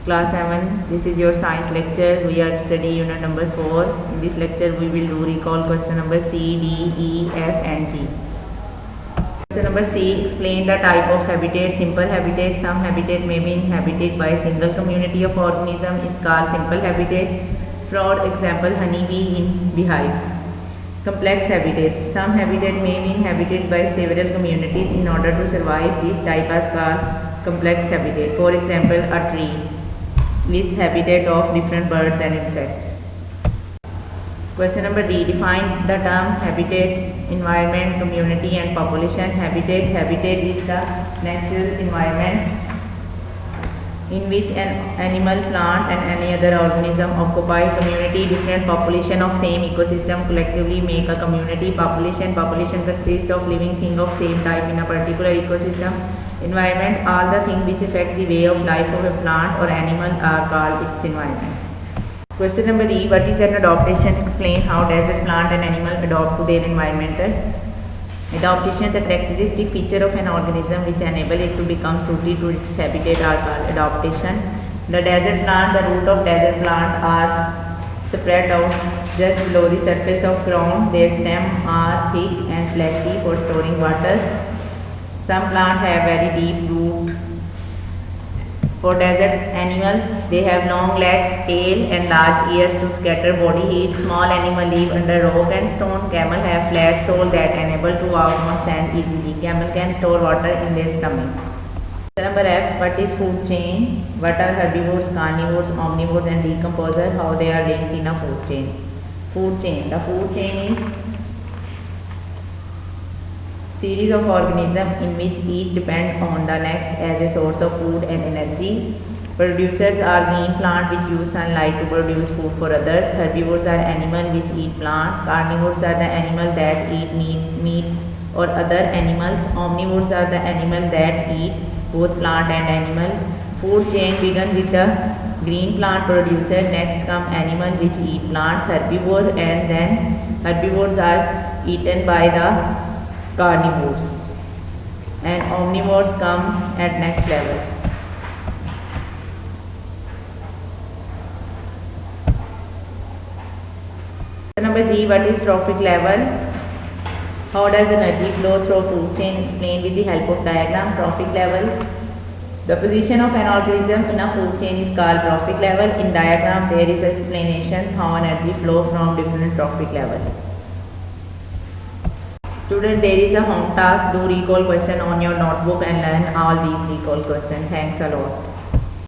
Class 7, this is your science lecture. We are studying unit number 4. In this lecture, we will do recall question number C, D, E, F and G. Question number C, explain the type of habitat. Simple habitat. Some habitat may be inhabited by a single community of organisms is called simple habitat. For example, honeybee in beehives. Complex habitat. Some habitat may be inhabited by several communities in order to survive. This type is called complex habitat. For example, a tree. List habitat of different birds and insects. Question number D. Define the term habitat, environment, community and population. Habitat is the natural environment in which an animal, plant and any other organism occupy. Community, different population of same ecosystem collectively make a community. Population consists of living things of same type in a particular ecosystem. Environment, all the things which affect the way of life of a plant or animal are called its environment. Question number E. What is an adaptation? Explain how does a plant and animal adapt to their environmental. Adaptation is a characteristic feature of an organism which enable it to become suited to its habitat are called adaptation. The desert plant, the root of desert plant are spread out just below the surface of ground. Their stems are thick and fleshy for storing water. Some plants have very deep roots. For desert animals, they have long legs, tail and large ears to scatter body heat. Small animals live under rock and stone. Camel have flat soles that enable to walk on sand easily. Camel can store water in their stomach. Number F. What is food chain? What are herbivores, carnivores, omnivores and decomposers? How they are linked in a food chain? Food chain. The food chain is series of organisms in which each depends on the next as a source of food and energy. Producers are green plants which use sunlight to produce food for others. Herbivores are animals which eat plants. Carnivores are the animals that eat meat or other animals. Omnivores are the animals that eat both plant and animal. Food chain begins with the green plant producer. Next come animals which eat plants, herbivores, and then herbivores are eaten by the carnivores and omnivores come at next level. Number G. What is trophic level? How does energy flow through food chain? Explain with the help of diagram. Trophic level. The position of an organism in a food chain is called trophic level. In diagram there is an explanation how energy flow from different trophic levels. Student, there is a home task. Do recall question on your notebook and learn all these recall questions. Thanks a lot.